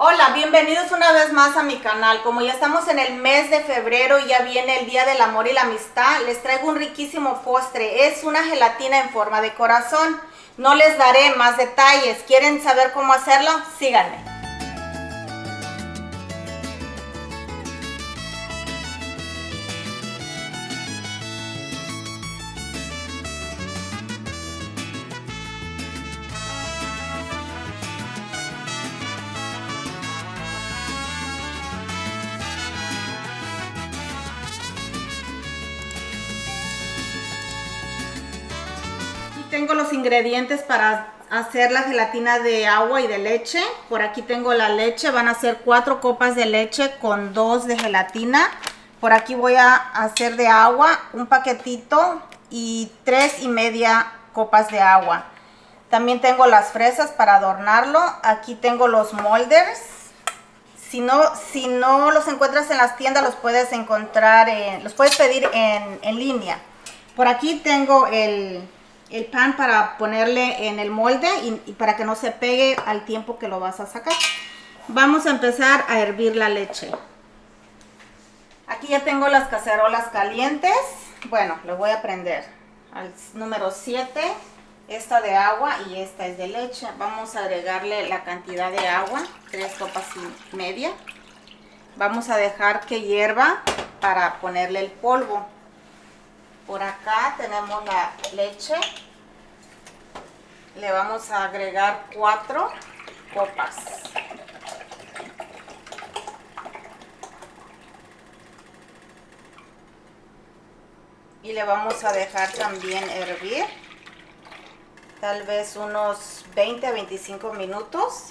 Hola, bienvenidos una vez más a mi canal. Como ya estamos en el mes de febrero y ya viene el Día del Amor y la Amistad, les traigo un riquísimo postre. Es una gelatina en forma de corazón. No les daré más detalles. ¿Quieren saber cómo hacerlo? Síganme. Tengo los ingredientes para hacer la gelatina de agua y de leche. Por aquí tengo la leche, van a ser 4 copas de leche con 2 de gelatina. Por aquí voy a hacer de agua un paquetito y 3,5 copas de agua. También tengo las fresas para adornarlo. Aquí tengo los molders. Si no los encuentras en las tiendas, los puedes encontrar, los puedes pedir en línea. Por aquí tengo el pan para ponerle en el molde y para que no se pegue al tiempo que lo vas a sacar. Vamos a empezar a hervir la leche. Aquí ya tengo las cacerolas calientes. Bueno, le voy a prender al número 7, esta de agua y esta es de leche. Vamos a agregarle la cantidad de agua, 3,5 copas. Vamos a dejar que hierva para ponerle el polvo. Por acá tenemos la leche. Le vamos a agregar 4 copas. Y le vamos a dejar también hervir. Tal vez unos 20 a 25 minutos.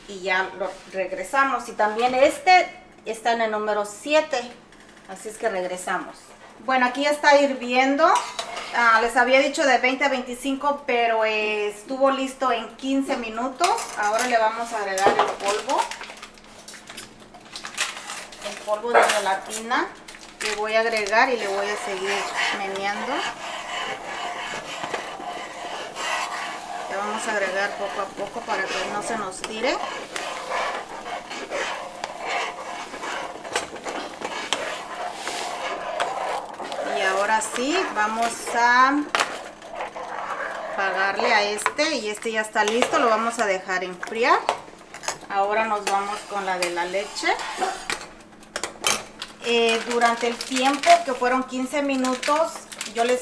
Y ya lo regresamos. Y también este está en el número 7. Así es que regresamos. Bueno, aquí ya está hirviendo. Les había dicho de 20 a 25, pero estuvo listo en 15 minutos. Ahora le vamos a agregar el polvo de gelatina. Le voy a agregar y le voy a seguir meneando. Le vamos a agregar poco a poco para que no se nos tire. Y ahora sí, vamos a apagarle a este y este ya está listo, lo vamos a dejar enfriar. Ahora nos vamos con la de la leche. Durante el tiempo que fueron 15 minutos, yo le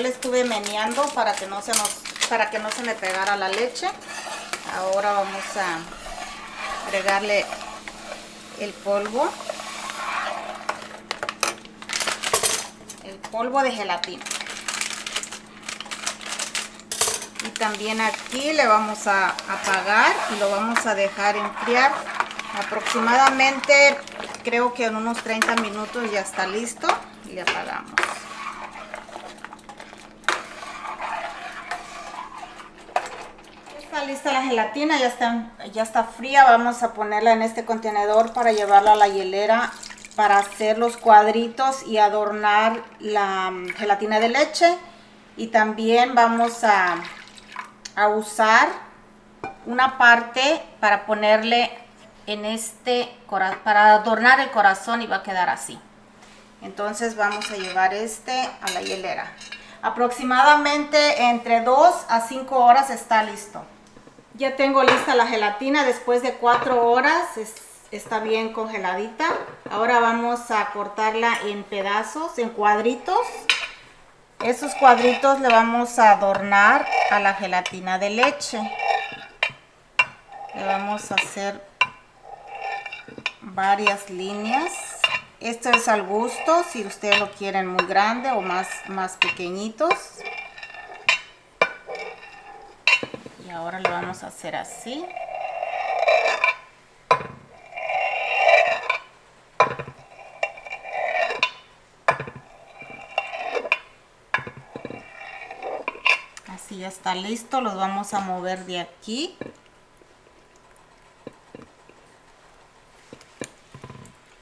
estuve meneando para que no se me pegara la leche. Ahora vamos a agregarle el polvo. Polvo de gelatina. Y también aquí le vamos a apagar y lo vamos a dejar enfriar. Aproximadamente, creo que en unos 30 minutos ya está listo. Y le apagamos. Está lista la gelatina, ya está fría. Vamos a ponerla en este contenedor para llevarla a la hielera, para hacer los cuadritos y adornar la gelatina de leche. Y también vamos a usar una parte para ponerle en para adornar el corazón y va a quedar así. Entonces vamos a llevar a la hielera. Aproximadamente entre 2 a 5 horas está listo. Ya tengo lista la gelatina después de 4 horas. Está bien congeladita. Ahora vamos a cortarla en pedazos, en cuadritos. Esos cuadritos le vamos a adornar a la gelatina de leche. Le vamos a hacer varias líneas. Esto es al gusto, si ustedes lo quieren muy grande o más pequeñitos. Y ahora lo vamos a hacer así. Así ya está listo, los vamos a mover de aquí.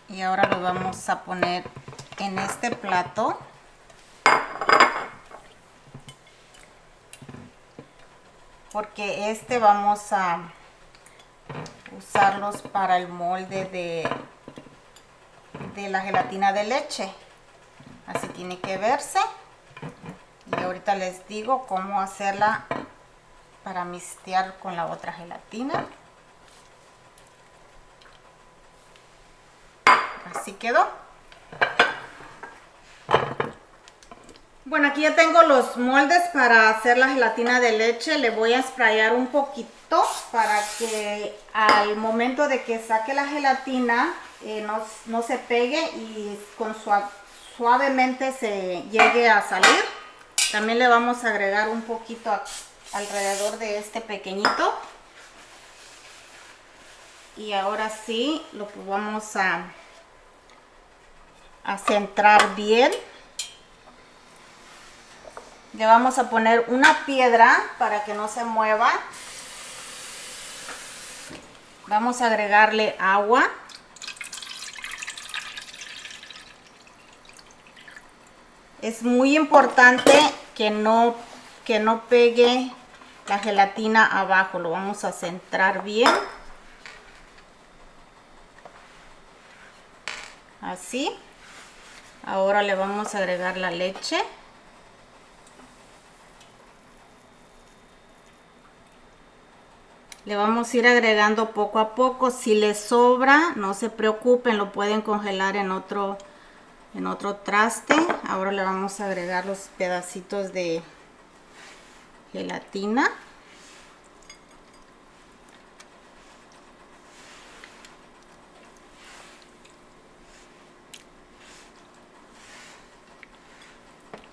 Y ahora lo vamos a poner en este plato. Porque vamos a usarlos para el molde de la gelatina de leche. Así tiene que verse. Y ahorita les digo cómo hacerla para mixtear con la otra gelatina. Así quedó. Bueno, aquí ya tengo los moldes para hacer la gelatina de leche. Le voy a sprayar un poquito para que al momento de que saque la gelatina no se pegue y suavemente se llegue a salir. También le vamos a agregar un poquito alrededor de este pequeñito. Y ahora sí lo vamos a centrar bien. Le vamos a poner una piedra para que no se mueva. Vamos a agregarle agua. Es muy importante que no pegue la gelatina abajo. Lo vamos a centrar bien. Así. Ahora le vamos a agregar la leche. Le vamos a ir agregando poco a poco. Si les sobra, no se preocupen, lo pueden congelar en otro traste. Ahora le vamos a agregar los pedacitos de gelatina.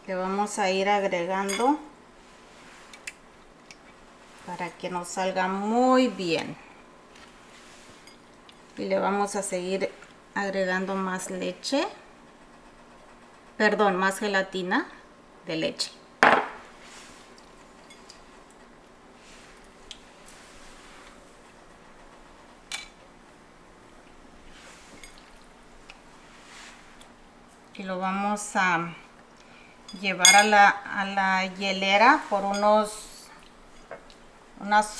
Le vamos a ir agregando para que nos salga muy bien. Y le vamos a seguir agregando más leche. Perdón, más gelatina de leche. Y lo vamos a llevar a la hielera por unas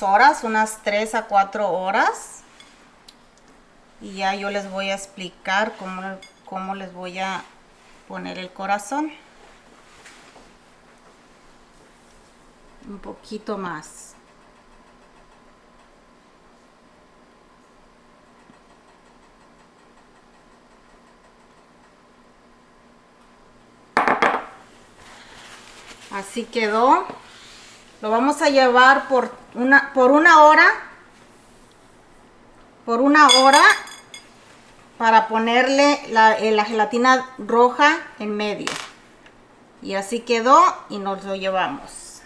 horas, unas 3 a 4 horas. Y ya yo les voy a explicar cómo les voy a poner el corazón. Un poquito más. Así quedó. Lo vamos a llevar por una hora. Por una hora para ponerle la gelatina roja en medio. Y así quedó y nos lo llevamos.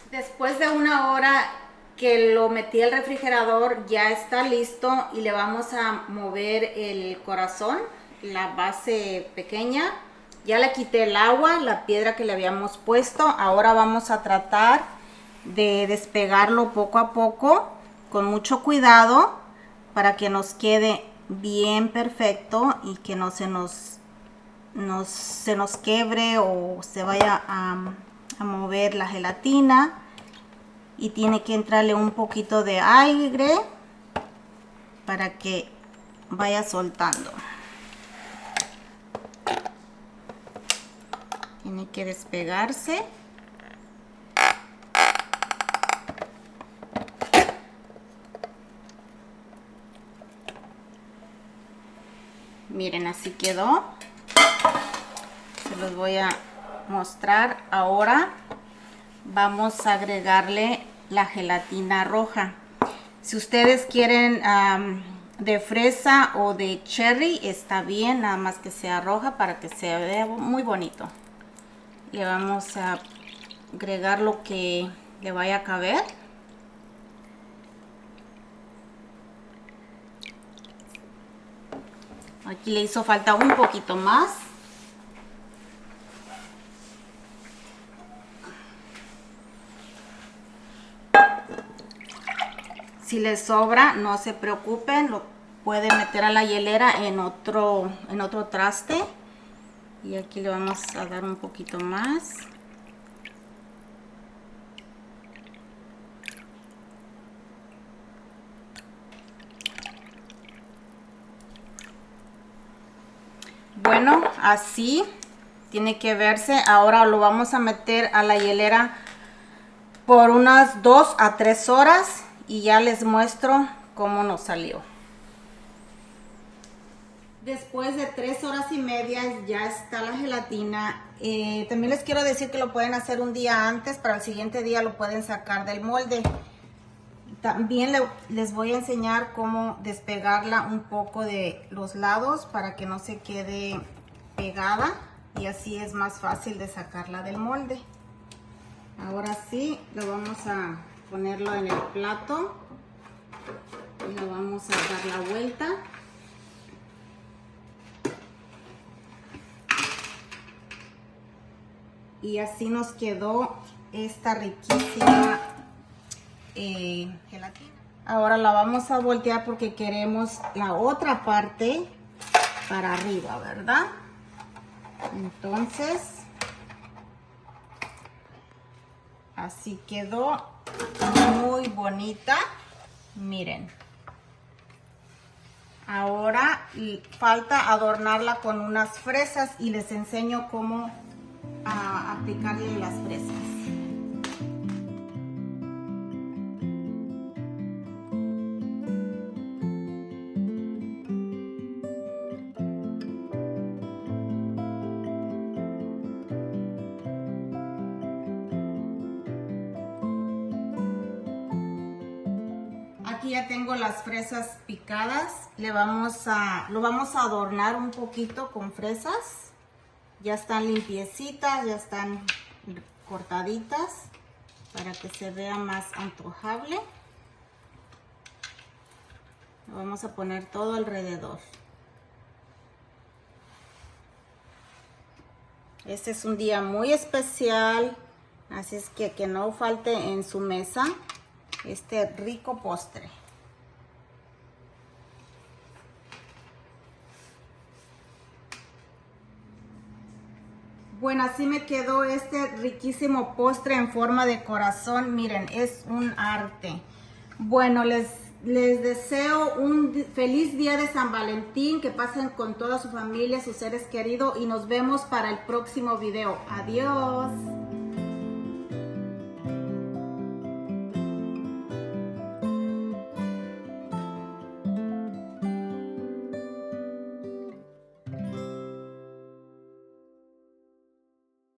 Después de una hora que lo metí al refrigerador, ya está listo y le vamos a mover el corazón, la base pequeña. Ya le quité el agua, la piedra que le habíamos puesto. Ahora vamos a tratar de despegarlo poco a poco, con mucho cuidado, para que nos quede bien perfecto y que no se nos quebre o se vaya a mover la gelatina. Y tiene que entrarle un poquito de aire para que vaya soltando. Tiene que despegarse. Miren, así quedó. Se los voy a mostrar. Ahora vamos a agregarle la gelatina roja. Si ustedes quieren de fresa o de cherry, está bien, nada más que sea roja para que se vea muy bonito. Le vamos a agregar lo que le vaya a caber. Aquí le hizo falta un poquito más. Si les sobra, no se preocupen, lo pueden meter a la hielera en otro traste. Y aquí le vamos a dar un poquito más. Bueno, así tiene que verse. Ahora lo vamos a meter a la hielera por unas 2 a 3 horas y ya les muestro cómo nos salió. Después de 3 horas y media ya está la gelatina. También les quiero decir que lo pueden hacer un día antes, para el siguiente día lo pueden sacar del molde. También les voy a enseñar cómo despegarla un poco de los lados para que no se quede pegada y así es más fácil de sacarla del molde. Ahora sí, lo vamos a ponerlo en el plato y lo vamos a dar la vuelta. Y así nos quedó esta riquísima gelatina. Ahora la vamos a voltear porque queremos la otra parte para arriba, ¿verdad? Entonces, así quedó muy bonita. Miren. Ahora falta adornarla con unas fresas y les enseño cómo aplicarle las fresas. Aquí ya tengo las fresas picadas. Lo vamos a adornar un poquito con fresas. Ya están limpiecitas, ya están cortaditas para que se vea más antojable. Lo vamos a poner todo alrededor. Este es un día muy especial, así es que no falte en su mesa este rico postre. Bueno, así me quedó este riquísimo postre en forma de corazón. Miren, es un arte. Bueno, les deseo un feliz día de San Valentín. Que pasen con toda su familia, sus seres queridos. Y nos vemos para el próximo video. Adiós.